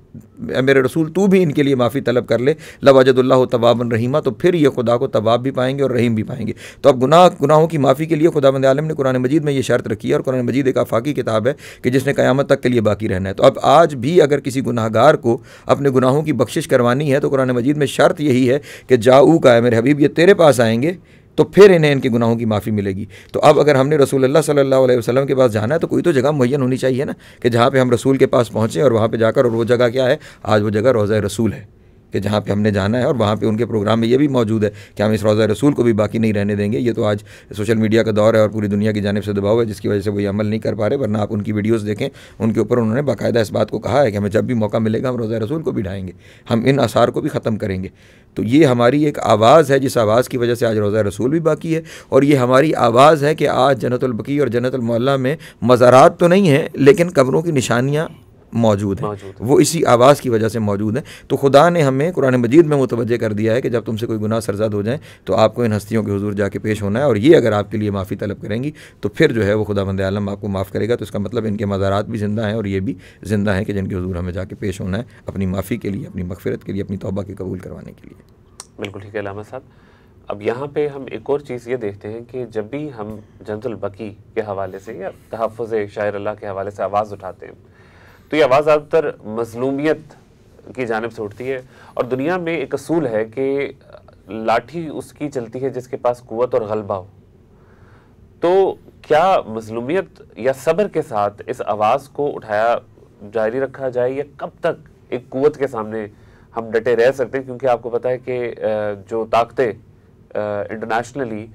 मेरे रसूल तू भी इनके लिए माफ़ी तलब कर ले, लवजदुल्लाहु तव्वाबुर रहीमा, तो फिर ये खुदा को तवाब भी पाएंगे और रहीम भी पाएंगे। तो अब गुनाहों की माफ़ी के लिए खुदावंद आलम ने कुरान मजीद में ये शर्त रखी है, और कुरान मजीद एक आफाकी किताब है कि जिसने क़यामत तक के लिए बाकी रहना है। तो अब आज भी अगर किसी गुनाहगार को अपने गुनाहों की बख्शिश करवानी है तो कुरान मजीद में शर्त यही है कि जाऊ का है मेरे हबीब, ये तेरे पास आएंगे तो फिर इन्हें इनके गुनाहों की माफ़ी मिलेगी। तो अब अगर हमने रसूलुल्लाह सल्लल्लाहु अलैहि वसल्लम के पास जाना है तो कोई तो जगह मुय्यन होनी चाहिए ना, कि जहाँ पे हम रसूल के पास पहुँचें और वहाँ पे जाकर, और वो जगह क्या है, आज वो जगह रोज़ा रसूल है कि जहाँ पे हमने जाना है, और वहाँ पे उनके प्रोग्राम में ये भी मौजूद है कि हम इस रोज़ा रसूल को भी बाकी नहीं रहने देंगे। ये तो आज सोशल मीडिया का दौर है और पूरी दुनिया की जानिब से दबाव है जिसकी वजह से वो ये अमल नहीं कर पा रहे, वरना आप उनकी वीडियोज़ देखें, उनके ऊपर उन्होंने बाकायदा इस बात को कहा है कि हमें जब भी मौका मिलेगा हम रोज़ा रसूल को भी ढाएँगे, हम इन आसार को भी ख़त्म करेंगे। तो ये हमारी एक आवाज़ है, जिस आवाज़ की वजह से आज रोज़ा रसूल भी बाकी है, और ये हमारी आवाज़ है कि आज जन्नतुल बकी और जन्नतुल मुअल्ला में मज़ारात तो नहीं हैं लेकिन कब्रों की निशानियाँ मौजूद हैं, वो इसी आवाज़ की वजह से मौजूद हैं। तो खुदा ने हमें कुरान मजीद में मुतवज्जे कर दिया है कि जब तुमसे कोई गुनाह सरज़द हो जाए तो आपको इन हस्तियों के हुजूर जाके पेश होना है, और ये अगर आपके लिए माफ़ी तलब करेंगी तो फिर जो है वो खुदावंद आलम आपको माफ़ करेगा। तो इसका मतलब इनके मज़ारात भी ज़िंदा हैं और ये भी ज़िंदा हैं कि जिनके हुजूर हमें जाके पेश होना है अपनी माफ़ी के लिए, अपनी मग़फ़िरत के लिए, अपनी तौबा के कबूल करवाने के लिए। बिल्कुल ठीक है अल्लामा साहब। अब यहाँ पे हम एक और चीज़ ये देखते हैं कि जब भी हम जन्नतुल बकी के हवाले से या तहफ़्फ़ुज़ शायर अल्लाह के हवाले से आवाज़ उठाते हैं तो ये आवाज़ ज़्यादातर मज़लूमियत की जानिब से उठती है, और दुनिया में एक असूल है कि लाठी उसकी चलती है जिसके पास कुव्वत और गलबा हो। तो क्या मज़लूमियत या सब्र के साथ इस आवाज़ को उठाया जारी रखा जाए, या कब तक एक कुव्वत के सामने हम डटे रह सकते हैं? क्योंकि आपको पता है कि जो ताकतें इंटरनेशनली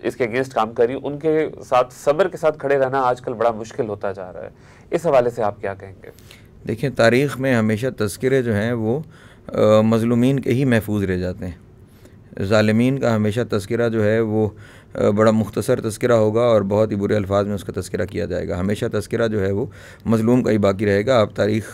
इसके अगेंस्ट काम कर रही, उनके साथ सब्र के साथ खड़े रहना आजकल बड़ा मुश्किल होता जा रहा है। इस हवाले से आप क्या कहेंगे? देखिए, तारीख़ में हमेशा तज़किरे जो हैं वो मज़लूमीन के ही महफूज रह जाते हैं। ज़ालिमीन का हमेशा तज़किरा जो है वो बड़ा मुख्तसर तज़किरा होगा और बहुत ही बुरे अल्फाज में उसका तज़किरा किया जाएगा। हमेशा तज़किरा जो है वो मज़लूम का ही बाकी रहेगा। आप तारीख़,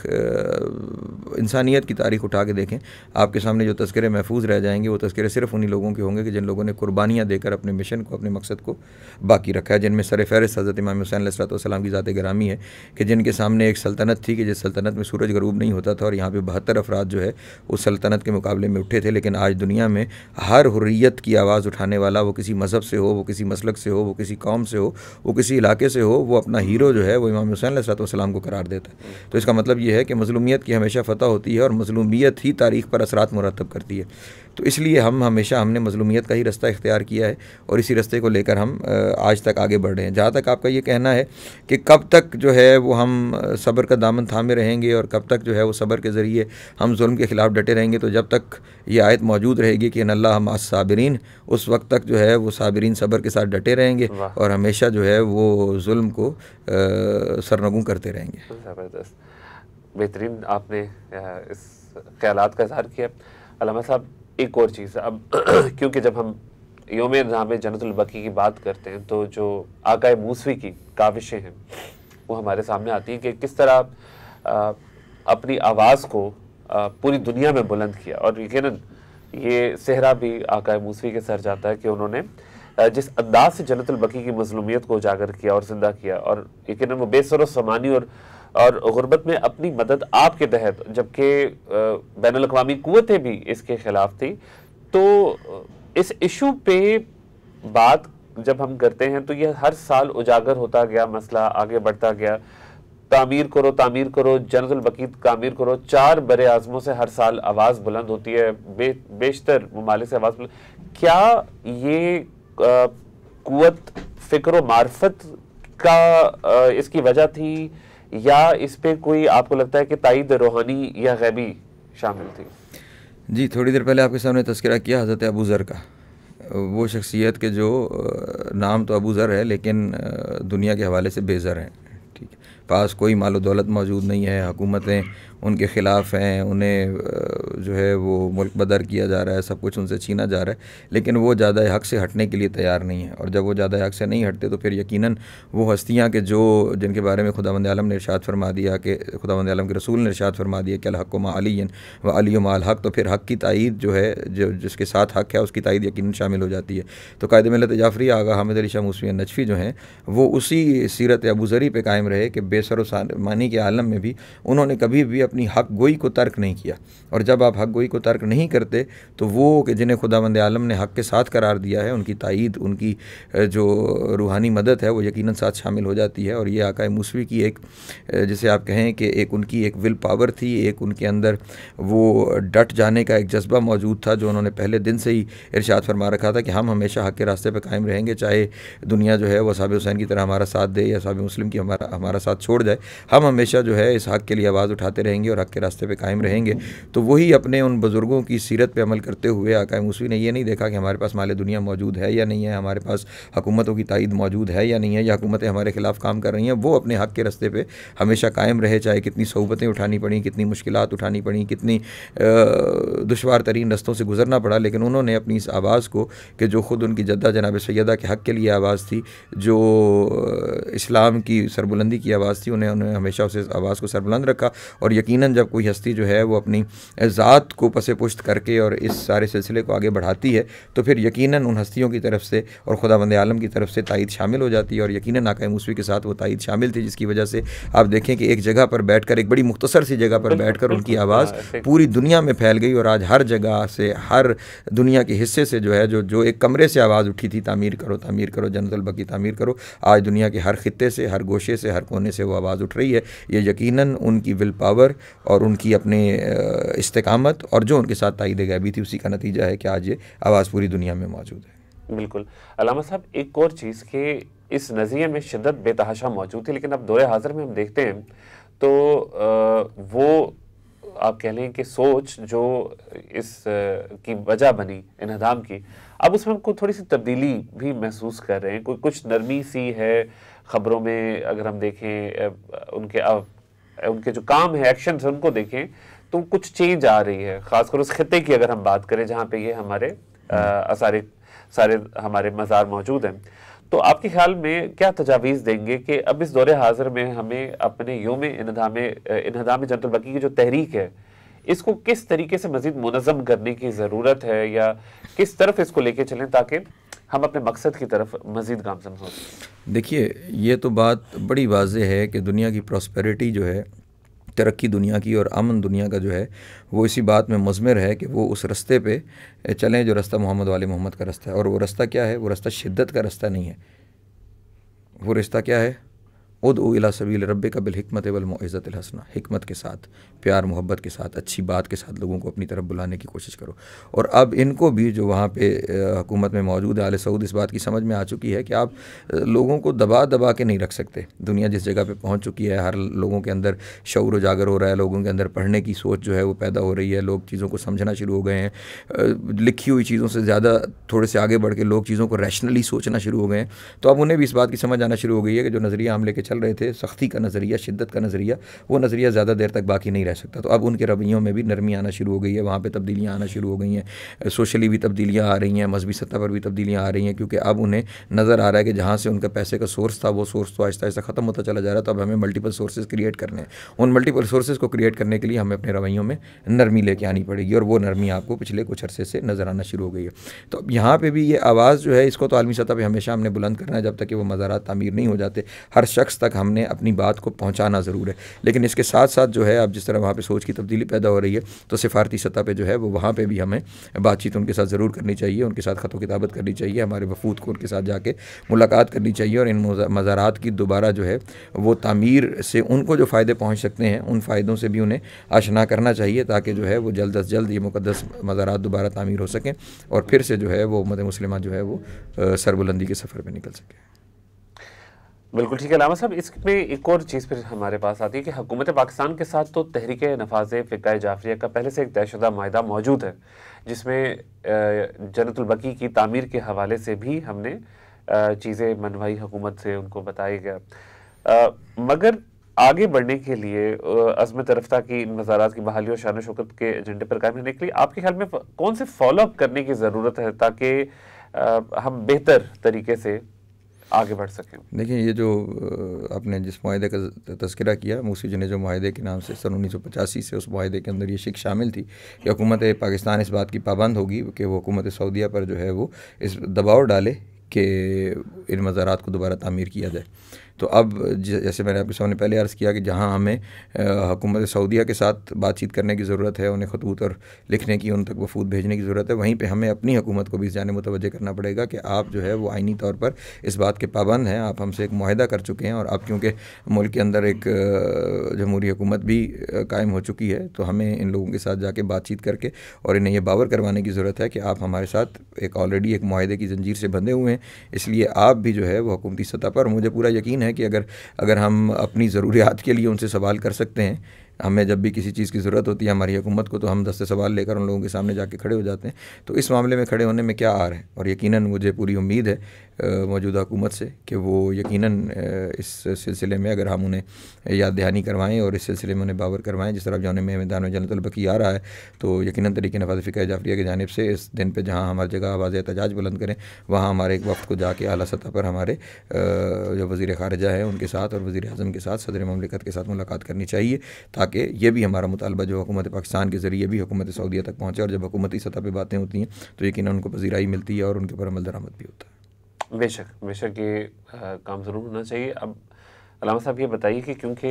इंसानियत की तारीख़ उठा के देखें, आपके सामने जो तज़किरे महफूज रह जाएंगे वो तज़किरे सिर्फ़ उन्हीं लोगों के होंगे कि जिन लोगों ने कुर्बानियाँ देकर अपने मिशन को, अपने मकसद को बाकी रखा है, जिनमें सर फ़हरिस्त हज़रत इमाम हुसैन अलैहिस्सलाम की ज़ात गिरामी है कि जिनके सामने एक सल्तनत थी कि जिस सल्तनत में सूरज गरूब नहीं होता था, और यहाँ पर 72 अफराद जो है उस सल्तनत के मुकाबले में उठे थे। लेकिन आज दुनिया में हर हुर्रियत की आवाज़ उठाने वाला, वो किसी मज़हब से हो, वो किसी मसलक से हो, वो किसी कौम से हो, वो किसी इलाके से हो, वो अपना हीरो जो है वो इमाम हुसैन अलैहिस्सलाम को करार देता है। तो इसका मतलब ये है कि मज़लूमियत की हमेशा फ़तह होती है और मज़लूमियत ही तारीख़ पर असरात मुरतब करती है। तो इसलिए हमने मज़लूमियत का ही रास्ता इख्तियार किया है और इसी रास्ते को लेकर हम आज तक आगे बढ़ रहे हैं। जहाँ तक आपका ये कहना है कि कब तक जो है वो हम सब्र का दामन थामे रहेंगे और कब तक जो है वो सब्र के ज़रिए हम जुल्म के ख़िलाफ़ डटे रहेंगे, तो जब तक ये आयत मौजूद रहेगी कि अल्लाह मअस साबिरीन, उस वक्त तक जो है वो साबिरीन सब्र के साथ डटे रहेंगे और हमेशा जो है वो जुल्म को सरनगू करते रहेंगे। ज़बरदस्त, बेहतरीन आपने इस ख्यालात का इज़हार किया। अल्लामा साहब, एक और चीज़, अब क्योंकि जब हम योम निज़ाम जन्नतुल बकी की बात करते हैं तो जो आकाए मूसवी की काविशें हैं वो हमारे सामने आती हैं कि किस तरह अपनी आवाज़ को पूरी दुनिया में बुलंद किया, और यकीनन ये सेहरा भी आकाए मूसवी के सर जाता है कि उन्होंने जिस अंदाज से जन्नतुल बकी की मज़लूमियत को उजागर किया और ज़िंदा किया, और यकीनन वो बेसर समानी और गुर्बत में अपनी मदद आपके तहत, जबकि बैनुल अक़वामी क़ुव्वतें भी इसके ख़िलाफ़ थी। तो इस इशू पे बात जब हम करते हैं तो ये हर साल उजागर होता गया, मसला आगे बढ़ता गया, तामीर करो जन्नतुल बकी तामीर करो। 4 बड़े आज़मों से हर साल आवाज़ बुलंद होती है, बेशतर ममालिक से आवाज़ बुलंद। क्या ये क़ुव्वत फ़िक्र व मार्फत का इसकी वजह थी, या इस पे कोई आपको लगता है कि ताईद रूहानी या गैबी शामिल थी? जी, थोड़ी देर पहले आपके सामने तज़किरा किया हज़रत अबू ज़र का, वो शख्सियत के जो नाम तो अबू ज़र है लेकिन दुनिया के हवाले से बेज़र हैं। ठीक है, पास कोई मालो दौलत मौजूद नहीं है, हुकूमतें उनके ख़िलाफ़ हैं, उन्हें जो है वो मुल्क बदर किया जा रहा है, सब कुछ उनसे छीना जा रहा है, लेकिन वो ज़्यादा हक़ से हटने के लिए तैयार नहीं है। और जब वो ज़्यादा हक़ से नहीं हटते तो फिर यकीनन वो हस्तियाँ के जो जिनके बारे में खुदावंद आलम ने इरशाद फरमा दिया कि खुदावंद आलम के रसूल ने इरशाद फरमा दिया कि अल हक़्क़ु मा अलिय्यन व अली माल हक़, तो फिर हक़ की तायीद जो है, जो जिसके साथ हक़ है उसकी तायीद यकीनन शामिल हो जाती है। तो कायद मिल्लत जाफ़री आगा हामिद अली शाह मूसवी नजफ़ी जो हैं वो उसी सीरत अबू ज़री पे कायम रहे कि बेसर व मानी के आलम में भी उन्होंने कभी भी अपनी हक़ गोई को तर्क नहीं किया। और जब आप हक़ गोई को तर्क नहीं करते तो वो कि जिन्हें खुदावंद आलम ने हक़ के साथ करार दिया है, उनकी तायीद, उनकी जो रूहानी मदद है वो यकीनन साथ शामिल हो जाती है। और ये आका मूसवी की एक, जिसे आप कहें कि एक उनकी एक विल पावर थी, एक उनके अंदर वो डट जाने का एक जज्बा मौजूद था जो उन्होंने पहले दिन से ही इरशाद फरमा रखा था कि हम हमेशा हक़ के रास्ते पर कायम रहेंगे, चाहे दुनिया जो है वो साहब हुसैन की तरह हमारा साथ दे या साहब मुस्लिम की हमारा साथ छोड़ जाए, हम हमेशा जो है इस हक़ के लिए आवाज़ उठाते रहेंगे और हक़ के रास्ते पे कायम रहेंगे। तो वही अपने उन बुज़ुर्गों की सीरत पे अमल करते हुए आका मूसवी ने ये नहीं देखा कि हमारे पास माल दुनिया मौजूद है या नहीं है, हमारे पास हुकूमतों की तायीद मौजूद है या नहीं है, या हुकूमतें हमारे ख़िलाफ़ काम कर रही हैं। वो अपने हक़ के रास्ते पे हमेशा कायम रहे, चाहे कितनी सोबतें उठानी पड़ी, कितनी मुश्किलात उठानी पड़ी, कितनी दुश्वार तरीन रस्तों से गुजरना पड़ा, लेकिन उन्होंने अपनी इस आवाज़ को, कि जो ख़ुद उनकी जद्दा जनाब सैयदा के हक़ के लिए आवाज़ थी, जो इस्लाम की सरबुलंदी की आवाज़ थी, उन्होंने हमेशा उस आवाज़ को सरबुलंद रखा। और यकीनन जब कोई हस्ती जो है वो अपनी ज़ात को पसे पुश्त करके और इस सारे सिलसिले को आगे बढ़ाती है तो फिर यकीनन उन हस्तियों की तरफ से और खुदावंद आलम की तरफ से तायीद शामिल हो जाती है। और यकीनन आका मूसवी के साथ वो तायीद शामिल थी, जिसकी वजह से आप देखें कि एक जगह पर बैठकर, एक बड़ी मुख्तसर सी जगह पर बैठकर उनकी आवाज़ पूरी दुनिया में फैल गई। और आज हर जगह से, हर दुनिया के हिस्से से जो है, जो एक कमरे से आवाज़ उठी थी, तामीर करो तामीर करो, जन्नतुल बकी तामीर करो, आज दुनिया के हर खित्ते से, हर गोशे से, हर कोने से वो आवाज़ उठ रही है। ये यकीनन उनकी विल पावर और उनकी अपने इस्तिकामत और जो उनके साथ तायीद गैबी थी उसी का नतीजा है कि आज ये आवाज़ पूरी दुनिया में मौजूद है। बिल्कुल अल्लामा साहब, एक और चीज़ के इस नज़रिए में शिद्दत बेतहाशा मौजूद थी, लेकिन अब दौरे हाज़िर में हम देखते हैं तो वो आप कह लें कि सोच जो इस की वजह बनी इन्हदाम की, अब उसमें हमको थोड़ी सी तब्दीली भी महसूस कर रहे हैं। कोई कुछ नरमी सी है ख़बरों में, अगर हम देखें उनके जो काम है, एक्शन है, उनको देखें तो कुछ चेंज आ रही है। ख़ासकर उस खित्ते की अगर हम बात करें जहाँ पे ये हमारे सारे हमारे मज़ार मौजूद हैं, तो आपके ख्याल में क्या तजावीज़ देंगे कि अब इस दौरे हाज़िर में हमें अपने योम इन्हदाम जन्नतुल बकी की जो तहरीक है, इसको किस तरीके से मज़ीद मुनज़्ज़म करने की ज़रूरत है, या किस तरफ इसको लेके चलें ताकि हम अपने मकसद की तरफ मज़ीद गामज़न हो? देखिए, ये तो बात बड़ी वाज़ेह है कि दुनिया की प्रॉस्पेरिटी जो है, तरक्की दुनिया की और अमन दुनिया का जो है, वो इसी बात में मुज़मिर है कि वो उस रास्ते पे चलें जो रास्ता मोहम्मद वाले मोहम्मद का रास्ता है। और वो रास्ता क्या है? वो रास्ता शिद्दत का रास्ता नहीं है। वो रास्ता क्या है? उदउ इला सबील रब्बिका बिल हिकमत वल मौइज़तिल हसना, हिकमत के साथ, प्यार मोहब्बत के साथ, अच्छी बात के साथ लोगों को अपनी तरफ बुलाने की कोशिश करो। और अब इनको भी जो वहाँ पे हुकूमत में मौजूद है, आले सऊद, इस बात की समझ में आ चुकी है कि आप लोगों को दबा दबा के नहीं रख सकते। दुनिया जिस जगह पे पहुँच चुकी है, हर लोगों के अंदर शऊर उजागर हो रहा है, लोगों के अंदर पढ़ने की सोच जो है वो पैदा हो रही है, लोग चीज़ों को समझना शुरू हो गए हैं, लिखी हुई चीज़ों से ज़्यादा थोड़े से आगे बढ़ के लोग चीज़ों को रैशनली सोचना शुरू हो गए हैं। तो अब उन्हें भी इस बात की समझ आना शुरू हो गई है कि जो नज़रिया हम लेके चल रहे थे, सख्ती का नज़रिया, शिद्दत का नज़रिया, वो नज़रिया ज़्यादा देर तक बाकी नहीं रह सकता। तो अब उनके रवैयों में भी नरमी आना शुरू हो गई है, वहाँ पे तब्दीलियाँ आना शुरू हो गई हैं, सोशली भी तब्दीलियाँ आ रही हैं, मजहबी सतह पर भी तब्दीलियाँ आ रही हैं, क्योंकि अब उन्हें नज़र आ रहा है कि जहाँ से उनका पैसे का सोर्स था, वो सोर्स तो आहिस्ता आहिस्ता ख़त्म होता चला जा रहा है। तो अब हमें मल्टीपल सोर्सेज क्रिएट करने हैं। उन मल्टीपल सोर्सेज को क्रिएट करने के लिए हमें अपने रवैयों में नरमी लेके आनी पड़ेगी, और वो नरमी आपको पिछले कुछ अरसे से नज़र आना शुरू हो गई है। तो अब यहाँ पर भी ये आवाज़ जो है, इसको तो आलमी सतह पर हमेशा हमने बुलंद करना है, जब तक कि वो मज़ारात तामीर नहीं हो जाते। हर शख्स तक हमने अपनी बात को पहुँचाना ज़रूर है। लेकिन इसके साथ साथ जो है, अब जिस तरह वहाँ पे सोच की तब्दीली पैदा हो रही है, तो सिफारती सतह पे जो है वो वहाँ पे भी हमें बातचीत उनके साथ ज़रूर करनी चाहिए, उनके साथ ख़त किताबत करनी चाहिए, हमारे वफूद को उनके साथ जाके मुलाकात करनी चाहिए, और इन मज़ारात की दोबारा जो है वो तामीर से उनको जो फ़ायदे पहुँच सकते हैं, उन फ़ायदों से भी उन्हें आशना करना चाहिए, ताकि जो है वो जल्द अज जल्द ये मुक़द्दस मज़ारात दोबारा तामीर हो सकें और फिर से जो है वो उम्मत मुस्लिमा जो है वो सरबुलंदी के सफ़र पर निकल सके। बिल्कुल ठीक है अलामा साहब। इसमें एक और चीज़ फिर हमारे पास आती है कि हुकूमत पाकिस्तान के साथ तो तहरीक नफाज़ फ़िक़्ह जाफ़रिया का पहले से एक तयशुदा माहिदा मौजूद है, जिसमें जन्नतुल बकी की तामीर के हवाले से भी हमने चीज़ें मनवाई हुकूमत से, उनको बताया गया। मगर आगे बढ़ने के लिए अज़्मत रफ्ता की इन मज़ारात की बहाली और शान शौकत के एजेंडे पर कायम रहने के लिए आपके ख्याल में कौन से फॉलोअप करने की ज़रूरत है ताकि हम बेहतर तरीके से आगे बढ़ सकें? देखिए, ये जो आपने जिस माहदे का तज़किरा किया, मूसी जुनेजो माहदे के नाम से सन 1985 से उस माहदे के अंदर ये शिक शामिल थी कि हुकूमत पाकिस्तान इस बात की पाबंद होगी कि वो हुकूमत सऊदीया पर जो है वो इस दबाव डाले कि इन मज़ारात को दोबारा तामीर किया जाए। तो अब जैसे मैंने आपके सामने पहले अर्ज़ किया कि जहाँ हमें हुकूमत सऊदीया के साथ बातचीत करने की ज़रूरत है, उन्हें खतूत और लिखने की, उन तक वफूद भेजने की ज़रूरत है, वहीं पे हमें अपनी हुकूमत को भी इस जानिब मुतवज्जह करना पड़ेगा कि आप जो है वो आइनी तौर पर इस बात के पाबंद हैं, आप हमसे एक मुआहदा कर चुके हैं और अब क्योंकि मुल्क के अंदर एक जमहूरी हुकूमत भी कायम हो चुकी है, तो हमें इन लोगों के साथ जाके बातचीत करके और इन्हें यह बावर करवाने की ज़रूरत है कि आप हमारे साथ एक ऑलरेडी एक मुआहदे की जंजीर से बंधे हुए हैं, इसलिए आप भी जो है वो हुकूमती सतह पर, मुझे पूरा यकीन है कि अगर हम अपनी ज़रूरियात के लिए उनसे सवाल कर सकते हैं, हमें जब भी किसी चीज़ की ज़रूरत होती है हमारी हुकूमत को, तो हम दस्ते सवाल लेकर उन लोगों के सामने जाके खड़े हो जाते हैं। तो इस मामले में खड़े होने में क्या आर है, और यकीनन मुझे पूरी उम्मीद है मौजूदा हुकूमत से कि वो यकीनन इस सिलसिले में अगर हम उन्हें याद दहानी करवाएँ और इस सिलसिले में उन्हें बावर करवाएँ, जिस तरह जौन में मैदान में जन्नतुल बकी आ रहा है, तो यकीनन तरीक़े नफ़ाज़ फ़िक़्ह जाफ़रिया की जानिब से इस दिन पर जहाँ हमारी जगह आवाज़ एहतजाज बुलंद करें, वहाँ हमारे एक वक्त को जाके आला सतह पर हमारे जो वज़ीर ख़ारिजा है उनके साथ और वज़ीर आज़म के साथ, सदर ममलिकत के साथ मुलाकात करनी चाहिए, ताकि ये भी हमारा मुतालबा जो हुकूमत पाकिस्तान के ज़रिए भी हुकूमत सऊदीया तक पहुँचे, और जब हुकूमती सतह पर बातें होती हैं तो यकीनन उनको पज़ीराई मिलती है और उनके ऊपर अमल दरामद भी होता है। बेशक बेशक ये काम ज़रूर होना चाहिए। अब अल्लामा साहब ये बताइए कि क्योंकि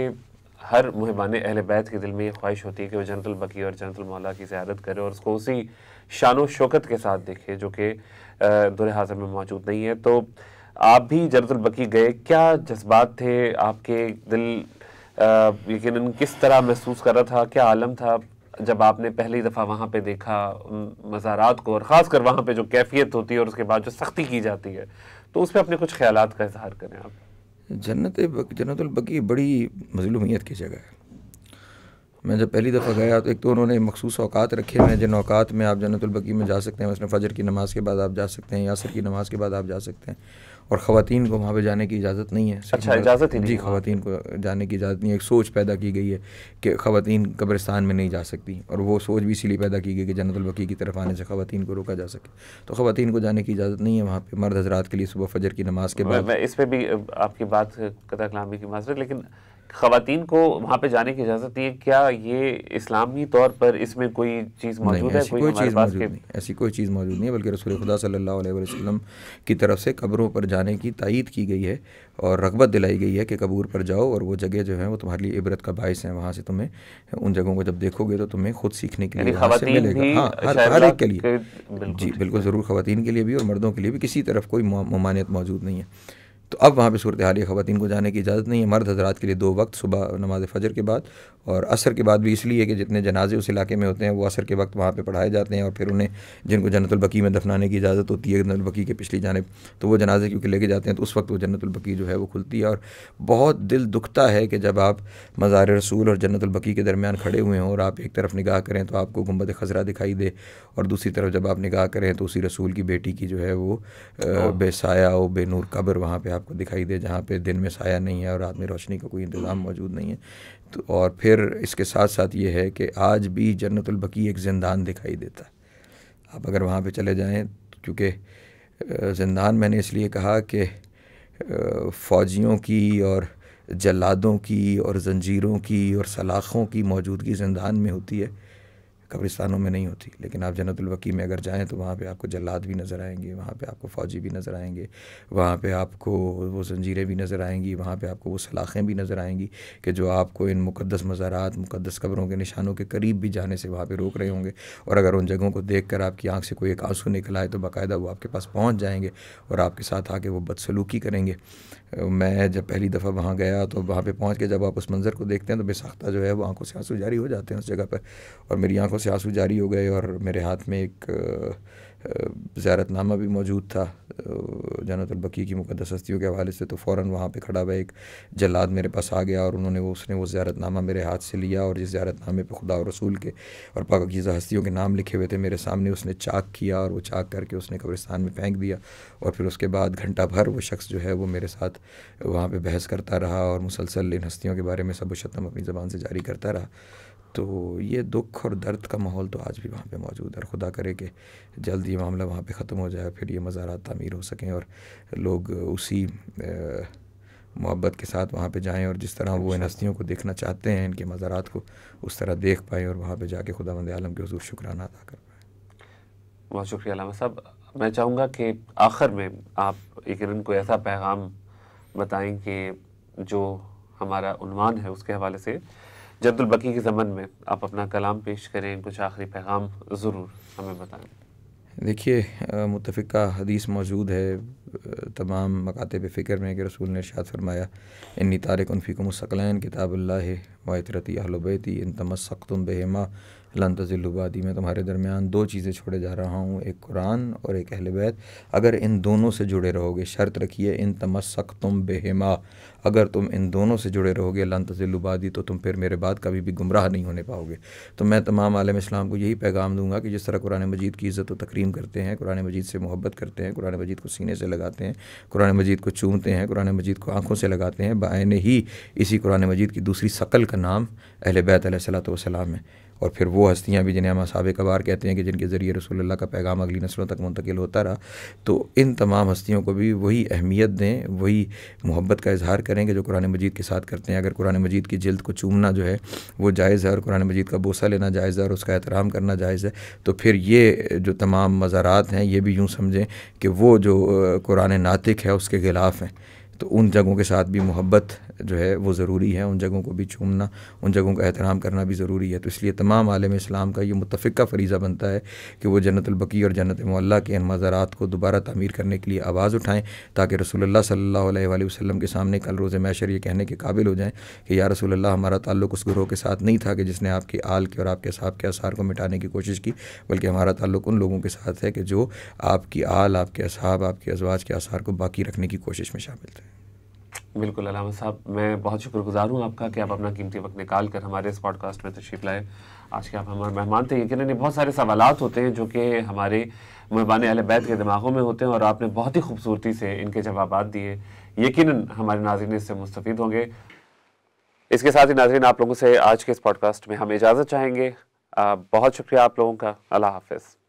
हर मुहिबान अहले बैत के दिल में ये ख्वाहिश होती है कि वो जन्नतुल बकी और जन्नतुल मौला की ज़ियारत करे और उसको उसी शान व शौकत के साथ देखे जो कि दुर हाज़िर में मौजूद नहीं है, तो आप भी जन्नतुल बकी गए, क्या जज्बात थे आपके? दिल यकीनन किस तरह महसूस कर रहा था, क्या आलम था जब आपने पहली दफ़ा वहाँ पे देखा उन मज़ारात को, और ख़ासकर वहाँ पे जो कैफियत होती है और उसके बाद जो सख्ती की जाती है, तो उस पर अपने कुछ ख्यालात का इजहार करें आप। जन्नतुल बकी बड़ी मज़लूमियत की जगह है। मैं जब पहली दफ़ा गया तो एक तो उन्होंने मखसूस औकात रखे हैं, जिन औकात में आप जन्नतुल बकी में जा सकते हैं, उसमें फ़जर की नमाज़ के बाद आप जा सकते हैं, असर की नमाज़ के बाद आप जा सकते हैं, और ख़वातीन को वहाँ पे जाने की इजाज़त नहीं है। अच्छा, इजाज़त ही नहीं? जी, ख़वातीन को जाने की इजाज़त नहीं है। एक सोच पैदा की गई है कि ख़वातीन कब्रिस्तान में नहीं जा सकती, और वो सोच भी इसीलिए पैदा की गई कि जन्नतुल बकी की तरफ आने से ख़वातीन को रोका जा सके। तो ख़वातीन को जाने की इजाज़त नहीं है वहाँ पर। मर्द हज़रात के लिए सुबह फ़जर की नमाज़ के बाद, मैं इस पर भी आपकी बात कतई कलामी की माज़रत, लेकिन ख़वातीन को वहाँ पे जाने की इजाज़त नहीं है, क्या ये इस्लामी तौर पर इसमें कोई चीज़ मौजूद है? कोई चीज़ मौजूद नहीं, ऐसी कोई चीज़ मौजूद नहीं है, बल्कि रसूल खुदा सल्लल्लाहु अलैहि वसल्लम की तरफ से कब्रों पर जाने की तायीद की गई है और रग़बत दिलाई गई है कि कब्र पर जाओ, और वो जगह जो है वो तुम्हारे लिए इबरत का बाइस है। वहाँ से तुम्हें उन जगहों को जब देखोगे तो तुम्हें खुद सीखने के लिए वहाँ से मिलेगा। हाँ, हर एक के लिए, जी बिल्कुल, ज़रूर ख़वातीन के लिए भी और मर्दों के लिए भी, किसी तरफ कोई ममानियत मौजूद नहीं है। तो अब वहाँ पे सूरत हाल है, ख़वातीन को जाने की इजाज़त नहीं है। मर्द हज़रात के लिए 2 वक्त, सुबह नमाज़ फ़जर के बाद और असर के बाद भी, इसलिए कि जितने जनाजे उस इलाके में होते हैं वो असर के वक्त वहाँ पे पढ़ाए जाते हैं, और फिर उन्हें जिनको जन्नतुल बकी में दफनाने की इजाज़त होती है जन्नतुल बकी के पिछली जानिब, तो वो जनाजे क्योंकि लेके जाते हैं तो उस वक्त वो जन्नतुल बकी जो है वो खुलती है। और बहुत दिल दुखता है कि जब आप मज़ार रसूल और जन्नतुल बकी के दरमियान खड़े हुए हों और आप एक तरफ निगाह करें तो आपको गुंबद खज़रा दिखाई दे, और दूसरी तरफ जब आप निगाह करें तो उसी रसूल की बेटी की जो है वो बेसाया और बेनूर कब्र वहाँ पर आपको दिखाई दे, जहाँ पे दिन में साया नहीं है और रात में रोशनी का कोई इंतज़ाम मौजूद नहीं है। तो और फिर इसके साथ साथ ये है कि आज भी जन्नतुल बकी एक ज़िंदान दिखाई देता है। आप अगर वहाँ पे चले जाएं, क्योंकि ज़िंदान मैंने इसलिए कहा कि फ़ौजियों की और जल्लादों की और जंजीरों की और सलाख़ों की मौजूदगी ज़िंदान में होती है, कब्रिस्तानों में नहीं होती। लेकिन आप जन्नतुल बकी में अगर जाएं तो वहाँ पे आपको जल्लाद भी नज़र आएंगे, वहाँ पे आपको फ़ौजी भी नज़र आएंगे, वहाँ पे आपको वो ज़ंजीरें भी नज़र आएंगी, वहाँ पे आपको वो सलाखें भी नज़र आएंगी कि जो आपको इन मुक़द्दस मज़ारात, मुक़द्दस कब्रों के निशानों के करीब भी जाने से वहाँ पर रोक रहे होंगे। और अगर उन जगहों को देख कर आपकी आँख से कोई एक आंसू निकल आए तो बाकायदा वो आपके पास पहुँच जाएंगे और आपके साथ आके वो बदसलूकी करेंगे। मैं जब पहली दफ़ा वहाँ गया तो वहाँ पे पहुँच के जब आप उस मंज़र को देखते हैं तो बेसाख्ता जो है वो आंखों से आंसू जारी हो जाते हैं उस जगह पर, और मेरी आंखों से आंसू जारी हो गए और मेरे हाथ में एक ज़ियारतनामा भी मौजूद था जन्नतुल बकी की मुक़द्दस हस्तियों के हवाले से। तो फ़ौरन वहाँ पे खड़ा हुआ एक जल्लाद मेरे पास आ गया और उसने वो ज़ियारतनामा मेरे हाथ से लिया और जिस ज़ियारतनामे पे खुदा और रसूल के और पाकीज़ा हस्तियों के नाम लिखे हुए थे मेरे सामने उसने चाक किया और वो चाक करके उसने कब्रिस्तान में फेंक दिया। और फिर उसके बाद घंटा भर वो शख्स जो है वो मेरे साथ वहाँ पर बहस करता रहा और मुसलसल इन हस्तियों के बारे में सब व शतम अपनी ज़बान से जारी करता रहा। तो ये दुख और दर्द का माहौल तो आज भी वहाँ पे मौजूद है। और खुदा करे कि जल्द ये मामला वहाँ पे ख़त्म हो जाए, फिर ये मज़ारात तामीर हो सकें और लोग उसी मोहब्बत के साथ वहाँ पे जाएं और जिस तरह वो इन हस्तियों को देखना चाहते हैं, इनके मज़ारात को, उस तरह देख पाएँ और वहाँ पे जाके खुदावंद आलम के हुज़ूर शुक्राना अदा कर पाएँ। बहुत शुक्रिया अल्लामा साहब। मैं चाहूँगा कि आखिर में आप यकीनन कोई ऐसा पैगाम बताएं कि जो हमारा उन्वान है उसके हवाले से जन्नतुल बकी के ज़मन में आप अपना कलाम पेश करें, कुछ आखिरी पैगाम ज़रूर हमें बताएं। देखिए, मुत्तफ़िका हदीस मौजूद है तमाम मकातिब फ़िक्र में कि रसूल ने इरशाद फरमाया, इन्नी तारिकुन फ़ीकुम सक़लैन किताबुल्लाहि व इतरती अहल बैती इन तमस्सक्तुम बिहिमा लन तज़िल्लु बादी। मैं तुम्हारे दरमियान दो चीज़ें छोड़े जा रहा हूँ, एक कुरान और एक अहले बैत। अगर इन दोनों से जुड़े रहोगे, शर्त रखिए इन तमस्सक्तुम बिहिमा, अगर तुम इन दोनों से जुड़े रहोगे लन तज़िल्लु बादी, तो तुम फिर मेरे बाद कभी भी गुमराह नहीं होने पाओगे। तो मैं तमाम आलम इस्लाम को यही पैगाम दूँगा कि जिस तरह कुरान मजीद की इज़्ज़त व तकरीम करते हैं, कुरान मजीद से मोहब्बत करते हैं, कुरान मजीद को सीने से लगाते हैं, कुरान मजीद को चूमते हैं, कुरान मजीद को आँखों से लगाते हैं, बायने ही इसी कुरान मजीद की दूसरी शकल का नाम अहले बैत अलैहिस्सलातु वस्सलाम है। और फिर वो हस्तियाँ भी जिन्हें हम असहाबे कबार कहते हैं कि जिनके ज़रिए रसूलुल्लाह का पैगाम अगली नस्लों तक मुंतकिल होता रहा। तो इन तमाम हस्तियों को भी वही अहमियत दें, वही मोहब्बत का इजहार करें कि जो कुरान मजीद के साथ करते हैं। अगर कुरान मजीद की जिल्द को चूमना जो है वो जायज़ है और कुरान मजीद का बोसा लेना जायज़ है और उसका एहतराम करना जायज़ है, तो फिर ये जो तमाम मज़ारात हैं ये भी यूँ समझें कि वो जो कुरान नातिक है उसके ख़िलाफ़ हैं। तो उन जगहों के साथ भी मोहब्बत जो है वो ज़रूरी है, उन जगहों को भी चूमना, उन जगहों का एहतराम करना भी ज़रूरी है। तो इसलिए तमाम आलम इस्लाम का ये मुत्तफ़िका फ़रीज़ा बनता है कि वो जन्नतुल बकी और जन्नत मुअल्ला के इन मज़ारात को दोबारा तामीर करने के लिए आवाज़ उठाएँ, ताकि रसूलुल्लाह सल्लल्लाहु अलैहि वसल्लम के सामने कल रोज़े महशर ये कहने के काबिल हो जाएँ कि या रसूलुल्लाह, हमारा ताल्लुक़ उस गिरोह के साथ नहीं था कि जिसने आपके आल के और आपके असहाब के आसार को मिटाने की कोशिश की, बल्कि हमारा ताल्लुक़ उन लोगों के साथ है कि जो आपकी आल, आपके असहाब, आपके अज़वाज के आसार को बाकी रखने की कोशिश में शामिल थे। बिल्कुल अल्लामा साहब, मैं बहुत शुक्रगुज़ार हूँ आपका कि आप अपना कीमती वक्त निकाल कर हमारे इस पॉडकास्ट में तशरीफ़ लाए। आज के आप हमारे मेहमान थे। यकीनन ये बहुत सारे सवालात होते हैं जो कि हमारे मुहिबान अहले बैत के दिमागों में होते हैं और आपने बहुत ही खूबसूरती से इनके जवाबात दिए। यकीनन हमारे नाज़रीन इससे मुस्तफ़ीद होंगे। इसके साथ ही नाज़रीन, आप लोगों से आज के इस पॉडकास्ट में हम इजाज़त चाहेंगे। बहुत शुक्रिया आप लोगों का। अल्लाह हाफ़िज़।